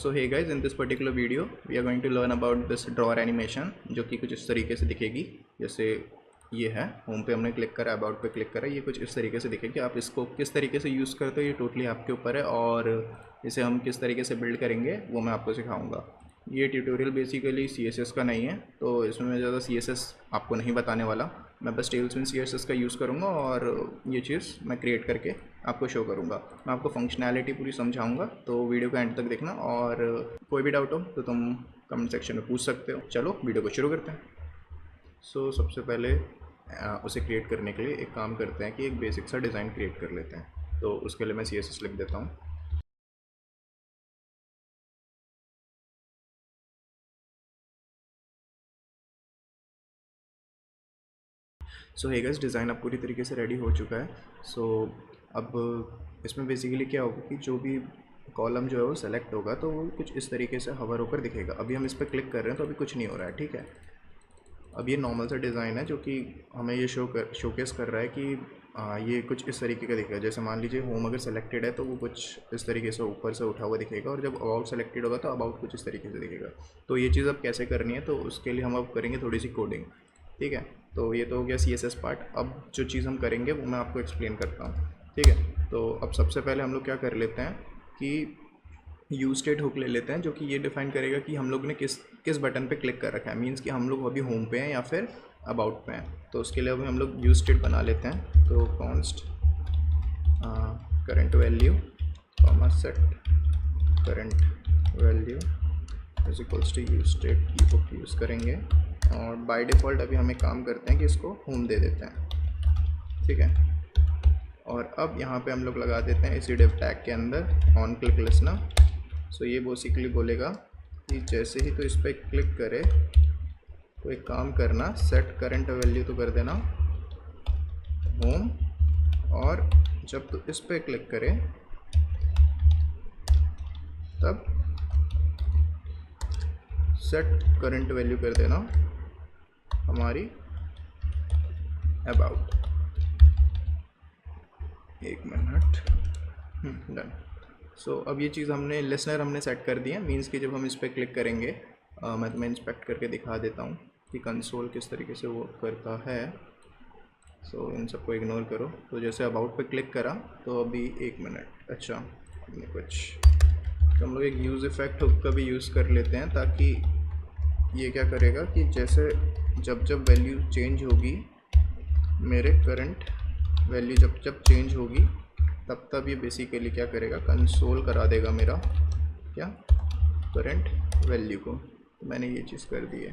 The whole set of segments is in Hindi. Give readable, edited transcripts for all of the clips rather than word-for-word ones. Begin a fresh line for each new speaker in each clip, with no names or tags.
So hey guys, in this particular video we are going to learn about this drawer animation जो कि कुछ इस तरीके से दिखेगी। जैसे ये है, होम पे हमने क्लिक करा, अबाउट पे क्लिक करा, ये कुछ इस तरीके से दिखेगी। आप इसको किस तरीके से यूज़ करते हो ये टोटली आपके ऊपर है, और इसे हम किस तरीके से बिल्ड करेंगे वो मैं आपको सिखाऊंगा। ये ट्यूटोरियल बेसिकली CSS का नहीं है, तो इसमें मैं ज़्यादा CSS आपको नहीं बताने वाला। मैं बस टेल्सविन CSS का यूज़ करूँगा और ये चीज़ मैं क्रिएट करके आपको शो करूँगा। मैं आपको फंक्शनैलिटी पूरी समझाऊँगा, तो वीडियो को एंड तक देखना, और कोई भी डाउट हो तो तुम कमेंट सेक्शन में पूछ सकते हो। चलो वीडियो को शुरू करते हैं। सो सबसे पहले उसे क्रिएट करने के लिए एक काम करते हैं कि एक बेसिक सा डिज़ाइन क्रिएट कर लेते हैं। तो उसके लिए मैं CSS लिख देता हूँ। सो हे गाइस, डिज़ाइन अब पूरी तरीके से रेडी हो चुका है। सो अब इसमें बेसिकली क्या होगा कि जो भी कॉलम जो है वो सेलेक्ट होगा तो वो कुछ इस तरीके से हवर होकर दिखेगा। अभी हम इस पर क्लिक कर रहे हैं तो अभी कुछ नहीं हो रहा है, ठीक है। अब ये नॉर्मल सा डिज़ाइन है जो कि हमें ये शोकेस कर रहा है कि ये कुछ इस तरीके का दिखेगा। जैसे मान लीजिए होम अगर सेलेक्टेड है तो वो कुछ इस तरीके से ऊपर से उठा हुआ दिखेगा, और जब अबाउट सेलेक्टेड होगा तो अबाउट कुछ इस तरीके से दिखेगा। तो ये चीज़ अब कैसे करनी है, तो उसके लिए हम अब करेंगे थोड़ी सी कोडिंग, ठीक है। तो ये तो हो गया CSS पार्ट। अब जो चीज़ हम करेंगे वो मैं आपको एक्सप्लेन करता हूँ, ठीक है। तो अब सबसे पहले हम लोग क्या कर लेते हैं कि यूज स्टेट हुक ले लेते हैं, जो कि ये डिफाइन करेगा कि हम लोग ने किस बटन पे क्लिक कर रखा है। मींस कि हम लोग अभी होम पे हैं या फिर अबाउट पे हैं। तो उसके लिए अभी हम लोग यूज स्टेट बना लेते हैं। तो const current value comma set current value is equals to use state की हुक यूज़ करेंगे, और बाय डिफ़ॉल्ट अभी हम एक काम करते हैं कि इसको होम दे देते हैं, ठीक है। और अब यहाँ पे हम लोग लगा देते हैं इसी डिव टैग के अंदर ऑन क्लिक लिसनर। सो ये बेसिकली बोलेगा कि जैसे ही तो इस पर क्लिक करे तो एक काम करना, सेट करंट वैल्यू तो कर देना होम, और जब तो इस पर क्लिक करे तब सेट करंट वैल्यू कर देना हमारी अबाउट। एक मिनट, डन। सो अब ये चीज़ हमने लिसनर हमने सेट कर दिया। मींस कि जब हम इस पर क्लिक करेंगे, मैं तुम्हें इंस्पेक्ट करके दिखा देता हूँ कि कंसोल किस तरीके से वर्क करता है। सो इन सबको इग्नोर करो। तो जैसे अबाउट पे क्लिक करा तो अभी एक मिनट, अच्छा हमने कुछ, तो हम लोग एक यूज़ इफेक्ट हुक का भी यूज़ कर लेते हैं, ताकि ये क्या करेगा कि जैसे जब जब वैल्यू चेंज होगी, मेरे करंट वैल्यू जब जब चेंज होगी तब तब ये बेसिकली क्या करेगा, कंसोल करा देगा मेरा क्या करंट वैल्यू को। तो मैंने ये चीज़ कर दी है,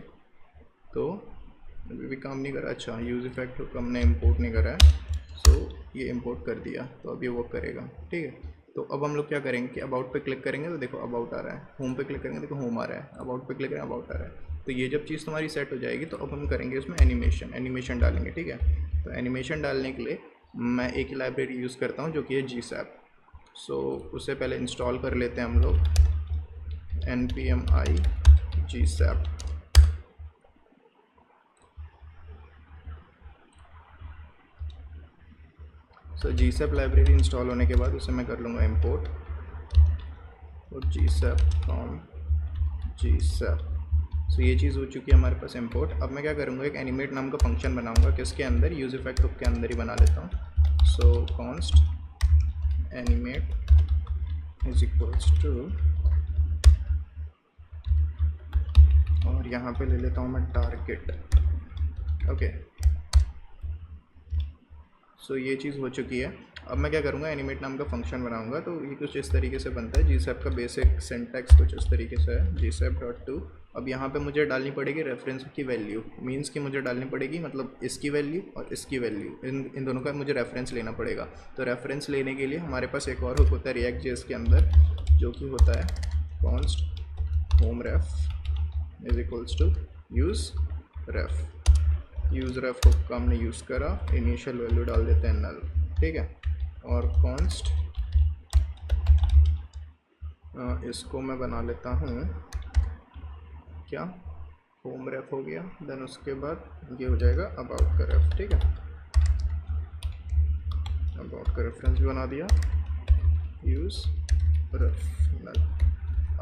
तो अभी भी काम नहीं करा। अच्छा, यूज़ इफेक्ट हुक हमने इंपोर्ट नहीं करा है, सो ये इंपोर्ट कर दिया, तो अब ये वर्क करेगा, ठीक है। तो अब हम लोग क्या करेंगे कि अबाउट पे क्लिक करेंगे तो देखो अबाउट आ रहा है, होम पे क्लिक करेंगे देखो होम आ रहा है, अबाउट पे क्लिक करेंगे अबाउट आ रहा है। तो ये जब चीज़ तुम्हारी सेट हो जाएगी तो अब हम करेंगे उसमें एनिमेशन डालेंगे, ठीक है। तो एनिमेशन डालने के लिए मैं एक लाइब्रेरी यूज़ करता हूँ जो कि है GSAP। सो उससे पहले इंस्टॉल कर लेते हैं हम लोग npm i GSAP। So GSAP library install होने के बाद उसे मैं कर लूँगा इंपोर्ट, और GSAP फ्रॉम GSAP। सो ये चीज़ हो चुकी है हमारे पास इंपोर्ट। अब मैं क्या करूँगा, एक एनिमेट नाम का फंक्शन बनाऊँगा, किसके अंदर, यूज़ इफेक्ट हुक के अंदर ही बना लेता हूँ। So const animate is equals to, और यहाँ पे ले लेता हूँ मैं टारगेट, ओके। सो ये चीज़ हो चुकी है। अब मैं क्या करूँगा, एनिमेट नाम का फंक्शन बनाऊँगा। तो ये कुछ इस तरीके से बनता है। GSAP का बेसिक सिंटैक्स कुछ इस तरीके से है, GSAP.to। अब यहाँ पे मुझे डालनी पड़ेगी रेफरेंस की वैल्यू। मींस कि मुझे डालनी पड़ेगी, मतलब इसकी वैल्यू और इसकी वैल्यू, इन दोनों का मुझे रेफरेंस लेना पड़ेगा। तो रेफरेंस लेने के लिए हमारे पास एक और हुक होता है React.js के अंदर, जो कि होता है const home ref is equals to use ref. Use ref hook का हमने यूज़ करा, इनिशियल वैल्यू डाल देते हैं नल, ठीक है। और कॉन्स्ट इसको मैं बना लेता हूँ क्या, होम रेफ हो गया। देन उसके बाद ये हो जाएगा अबाउट का रेफ, ठीक है। अबाउट का रेफरेंस भी बना दिया, यूज़ रेफ नल।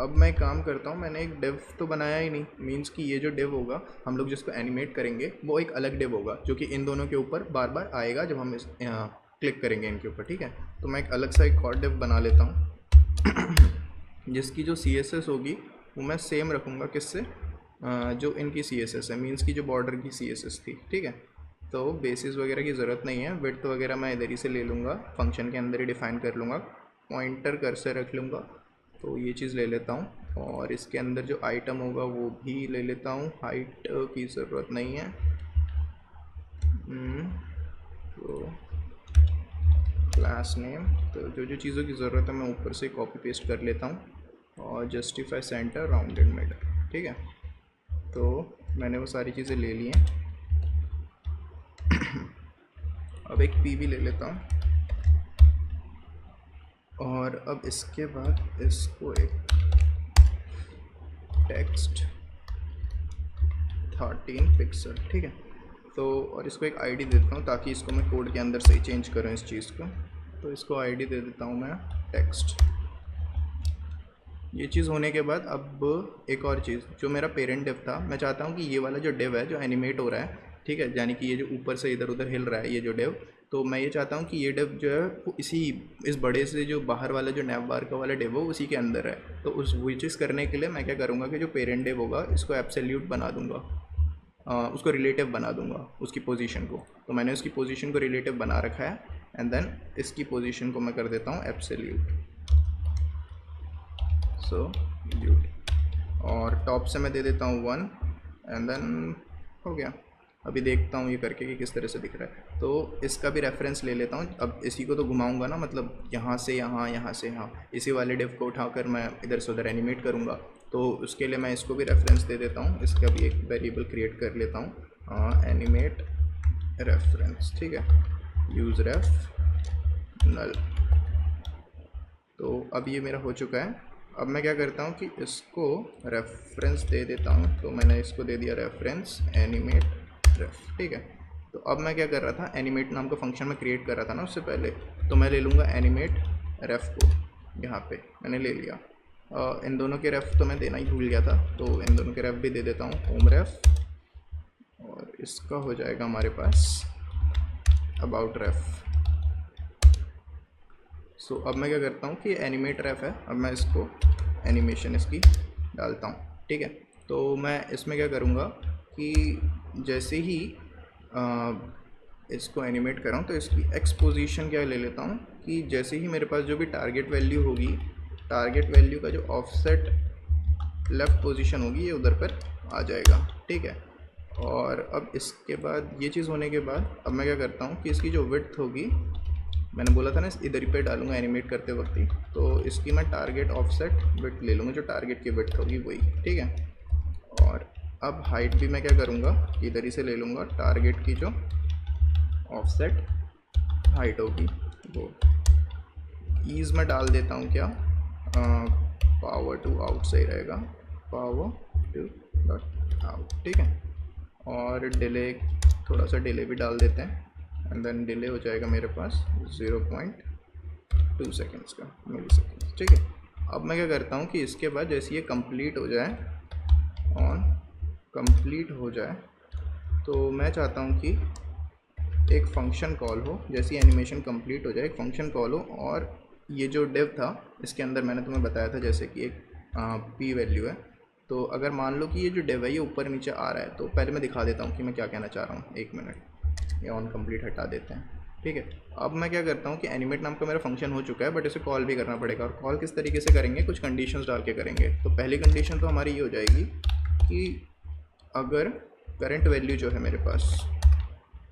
अब मैं काम करता हूँ, मैंने एक डिव तो बनाया ही नहीं, मीन्स कि ये जो डिव होगा हम लोग जिसको एनिमेट करेंगे वो एक अलग डिव होगा जो कि इन दोनों के ऊपर बार बार आएगा जब हम इस क्लिक करेंगे इनके ऊपर, ठीक है। तो मैं एक अलग सा एक और डिव बना लेता हूँ जिसकी जो CSS होगी वो मैं सेम रखूँगा, किससे, जो इनकी CSS है, मीन्स की जो बॉर्डर की CSS थी, ठीक है। तो बेसिस वगैरह की ज़रूरत नहीं है, विड्थ वगैरह मैं इधर ही से ले लूँगा, फंक्शन के अंदर ही डिफ़ाइन कर लूँगा, पॉइंटर कर्सर रख लूँगा, तो ये चीज़ ले लेता हूँ। और इसके अंदर जो आइटम होगा वो भी ले लेता हूँ, हाइट की ज़रूरत नहीं है। तो क्लास नेम, तो जो जो चीज़ों की ज़रूरत है मैं ऊपर से कॉपी पेस्ट कर लेता हूँ, और जस्टिफाई सेंटर राउंडेड मिड, ठीक है। तो मैंने वो सारी चीज़ें ले ली हैं। अब एक PV ले लेता हूँ, और अब इसके बाद इसको एक टेक्स्ट 13 पिक्सल, ठीक है। तो और इसको एक ID दे देता हूँ ताकि इसको मैं कोड के अंदर से ही चेंज करूँ इस चीज़ को। तो इसको ID दे देता हूँ मैं टेक्स्ट। ये चीज़ होने के बाद अब एक और चीज़, जो मेरा पेरेंट डिव था, मैं चाहता हूँ कि ये वाला जो डिव है जो एनिमेट हो रहा है, ठीक है, यानी कि ये जो ऊपर से इधर उधर हिल रहा है ये जो डिव, तो मैं ये चाहता हूँ कि ये डिव जो है वो इस बड़े से जो बाहर वाला जो नैव बार का वाला डिव हो उसी के अंदर है। तो उस वो चीज़ करने के लिए मैं क्या करूँगा कि जो पेरेंट डिव होगा इसको एब्सोल्यूट बना दूँगा, उसको रिलेटिव बना दूँगा उसकी पोजीशन को। तो मैंने उसकी पोजीशन को रिलेटिव बना रखा है, एंड देन इसकी पोजीशन को मैं कर देता हूँ एब्सोल्यूट, सो और टॉप से मैं दे देता हूँ 1, एंड देन हो गया। अभी देखता हूँ ये करके कि किस तरह से दिख रहा है। तो इसका भी रेफरेंस ले लेता हूँ। अब इसी को तो घुमाऊंगा ना, मतलब यहाँ से यहाँ, यहाँ से यहाँ, इसी वाले डिव को उठाकर मैं इधर से उधर एनिमेट करूँगा। तो उसके लिए मैं इसको भी रेफरेंस दे देता हूँ, इसका भी एक वेरिएबल क्रिएट कर लेता हूँ, एनिमेट रेफरेंस, ठीक है, यूज़ रेफ नल। तो अब ये मेरा हो चुका है। अब मैं क्या करता हूँ कि इसको रेफरेंस दे देता हूँ। तो मैंने इसको दे दिया रेफरेंस एनिमेट रेफ, ठीक है। तो अब मैं क्या कर रहा था, एनिमेट नाम का फंक्शन मैं क्रिएट कर रहा था ना उससे पहले, तो मैं ले लूँगा एनिमेट रेफ को, यहाँ पे मैंने ले लिया। इन दोनों के रेफ तो मैं देना ही भूल गया था, तो इन दोनों के रेफ भी दे देता हूँ, होम रेफ, और इसका हो जाएगा हमारे पास अबाउट रेफ। सो अब मैं क्या करता हूँ कि एनिमेट रेफ है, अब मैं इसको एनिमेशन इसकी डालता हूँ, ठीक है। तो मैं इसमें क्या करूँगा कि जैसे ही इसको एनिमेट कर रहा हूँ तो इसकी एक्सपोजिशन क्या ले लेता हूँ कि जैसे ही मेरे पास जो भी टारगेट वैल्यू होगी, टारगेट वैल्यू का जो ऑफसेट लेफ़्ट पोजीशन होगी ये उधर पर आ जाएगा, ठीक है। और अब इसके बाद ये चीज़ होने के बाद अब मैं क्या करता हूँ कि इसकी जो विड्थ होगी, मैंने बोला था ना इधर ही पे डालूंगा एनिमेट करते वक्त ही, तो इसकी मैं टारगेट ऑफसेट विड्थ ले लूँगा, जो टारगेट की विड्थ होगी वही, ठीक है। और अब हाइट भी मैं क्या करूँगा, इधर ही से ले लूँगा, टारगेट की जो ऑफसेट हाइट होगी वो। ईज़ में डाल देता हूँ क्या, पावर टू आउट सही रहेगा, पावर टू डॉट आउट, ठीक है। और डिले, थोड़ा सा डिले भी डाल देते हैं, एंड देन डिले हो जाएगा मेरे पास 0.2 सेकेंड्स का, मिली सेकेंड्स, ठीक है। अब मैं क्या करता हूँ कि इसके बाद जैसे ये कंप्लीट हो जाए, ऑन कंप्लीट हो जाए, तो मैं चाहता हूँ कि एक फंक्शन कॉल हो, जैसे एनिमेशन कंप्लीट हो जाए एक फंक्शन कॉल हो, और ये जो डिव था इसके अंदर मैंने तुम्हें बताया था जैसे कि एक p वैल्यू है। तो अगर मान लो कि ये जो डिव है ये ऊपर नीचे आ रहा है, तो पहले मैं दिखा देता हूँ कि मैं क्या कहना चाह रहा हूँ, एक मिनट, ये ऑन कंप्लीट हटा देते हैं, ठीक है। अब मैं क्या करता हूँ कि एनिमेट नाम का मेरा फंक्शन हो चुका है, बट इसे कॉल भी करना पड़ेगा। और कॉल किस तरीके से करेंगे, कुछ कंडीशंस डाल के करेंगे। तो पहली कंडीशन तो हमारी ये हो जाएगी कि अगर करंट वैल्यू जो है मेरे पास,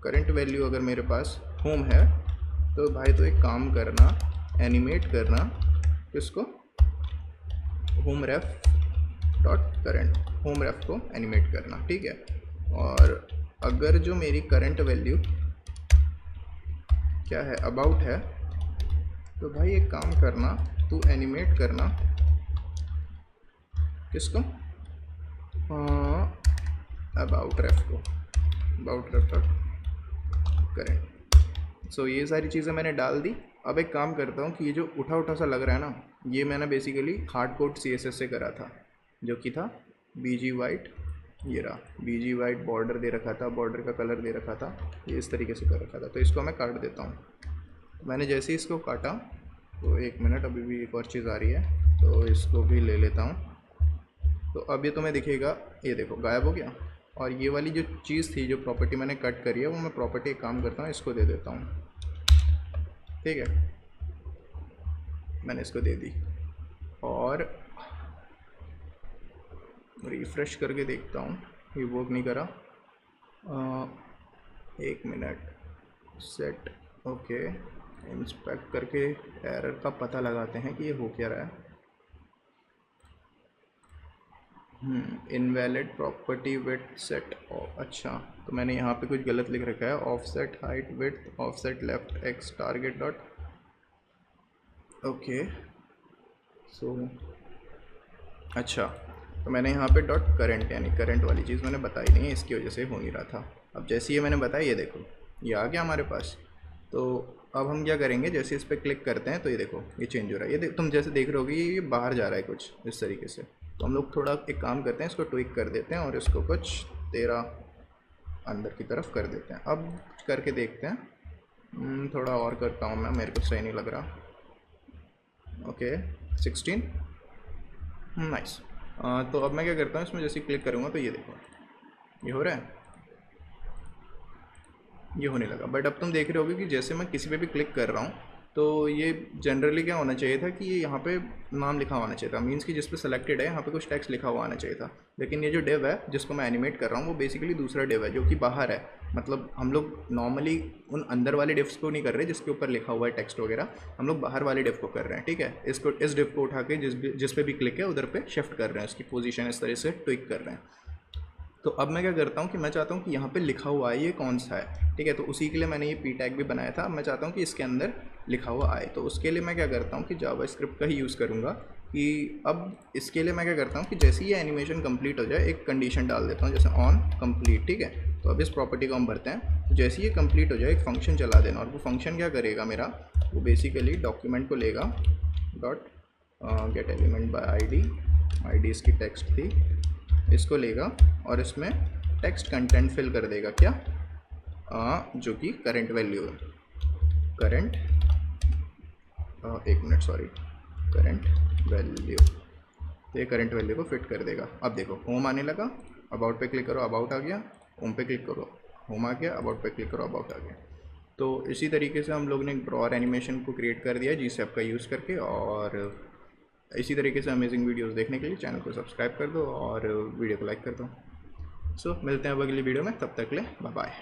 करंट वैल्यू अगर मेरे पास होम है, तो भाई तो एक काम करना, एनिमेट करना किसको, होम रेफ डॉट करंट, होम रेफ को एनिमेट करना, ठीक है। और अगर जो मेरी करंट वैल्यू क्या है, अबाउट है, तो भाई एक काम करना, तू एनिमेट करना किसको, अबाउट रेफ को, अबाउट रेफ डॉट करेंट। सो ये सारी चीज़ें मैंने डाल दी। अब एक काम करता हूँ कि ये जो उठा उठा सा लग रहा है ना, ये मैंने बेसिकली हार्ड कोड CSS से करा था, जो कि था BG वाइट। ये रहा BG वाइट, बॉर्डर दे रखा था, बॉर्डर का कलर दे रखा था, ये इस तरीके से कर रखा था। तो इसको मैं काट देता हूँ। मैंने जैसे ही इसको काटा तो 1 मिनट, अभी भी एक और चीज़ आ रही है, तो इसको भी ले लेता हूँ। तो अब ये तुम्हें दिखेगा, ये देखो गायब हो गया। और ये वाली जो चीज़ थी, जो प्रॉपर्टी मैंने कट करी है, वो मैं प्रॉपर्टी एक काम करता हूँ, इसको दे देता हूँ। ठीक है, मैंने इसको दे दी और रिफ़्रेश करके देखता हूँ, ये वर्क नहीं करा। 1 मिनट, सेट, ओके, इंस्पेक्ट करके एरर का पता लगाते हैं कि ये हो क्या रहा है। Invalid property width set. अच्छा, तो मैंने यहाँ पे कुछ गलत लिख रखा है, offset height width offset left X target dot, okay. So अच्छा, तो मैंने यहाँ पे डॉट करंट, यानी करंट वाली चीज़ मैंने बताई नहीं है, इसकी वजह से हो नहीं रहा था। अब जैसे ये मैंने बताया, ये देखो ये आ गया हमारे पास। तो अब हम क्या करेंगे, जैसे इस पर क्लिक करते हैं तो ये देखो ये चेंज हो रहा है। ये तुम जैसे देख रहे होगे ये बाहर जा रहा है कुछ इस तरीके से। तो हम लोग थोड़ा एक काम करते हैं, इसको ट्विक कर देते हैं और इसको कुछ 13 अंदर की तरफ कर देते हैं। अब करके देखते हैं, थोड़ा और करता हूँ मैं, मेरे को सही नहीं लग रहा। Okay 16, nice. तो अब मैं क्या करता हूँ, इसमें जैसे क्लिक करूँगा तो ये देखो ये हो रहा है, ये होने लगा। बट अब तुम देख रहे होगे कि जैसे मैं किसी पे भी क्लिक कर रहा हूँ तो ये जनरली क्या होना चाहिए था कि ये यहाँ पे नाम लिखा होना चाहिए था, मीन्स कि जिस पे सेलेक्टेड है यहाँ पे कुछ टेक्स्ट लिखा हुआ आना चाहिए था। लेकिन ये जो डिव है जिसको मैं एनिमेट कर रहा हूँ वो बेसिकली दूसरा डिव है जो कि बाहर है। मतलब हम लोग नॉर्मली उन अंदर वाले डिव्स को नहीं कर रहे जिसके ऊपर लिखा हुआ है टेक्स्ट वगैरह, हम लोग बाहर वाले डिव को कर रहे हैं। ठीक है, इसको इस डिव को उठा के जिस पे भी क्लिक है उधर पे शिफ्ट कर रहे हैं, उसकी पोजीशन इस तरह से ट्विक कर रहे हैं। तो अब मैं क्या करता हूँ कि मैं चाहता हूँ कि यहाँ पे लिखा हुआ है ये कौन सा है। ठीक है, तो उसी के लिए मैंने ये पी टैग भी बनाया था। मैं चाहता हूँ कि इसके अंदर लिखा हुआ आए, तो उसके लिए मैं क्या करता हूँ कि जावास्क्रिप्ट का ही यूज़ करूँगा। कि अब इसके लिए मैं क्या करता हूँ कि जैसे ही ये एनिमेशन कंप्लीट हो जाए एक कंडीशन डाल देता हूँ, जैसे ऑन कंप्लीट। ठीक है, तो अब इस प्रॉपर्टी को हम भरते हैं। तो जैसे ही ये कंप्लीट हो जाए एक फंक्शन चला देना, और वो फंक्शन क्या करेगा मेरा, वो बेसिकली डॉक्यूमेंट को लेगा, dot gate element by ID इसकी टेक्स्ट थी, इसको लेगा और इसमें टेक्स्ट कंटेंट फिल कर देगा क्या, जो कि करंट वैल्यू है, current, 1 minute sorry, current value. तो ये करंट वैल्यू को फिट कर देगा। अब देखो होम आने लगा, अबाउट पे क्लिक करो अबाउट आ गया, होम पे क्लिक करो होम आ गया, अबाउट पे क्लिक करो अबाउट आ गया। तो इसी तरीके से हम लोग ने एक ड्रॉअर एनिमेशन को क्रिएट कर दिया GSAP का यूज़ करके। और इसी तरीके से अमेजिंग वीडियोस देखने के लिए चैनल को सब्सक्राइब कर दो और वीडियो को लाइक कर दो। सो मिलते हैं अब अगली वीडियो में, तब तक ले बाय बाय।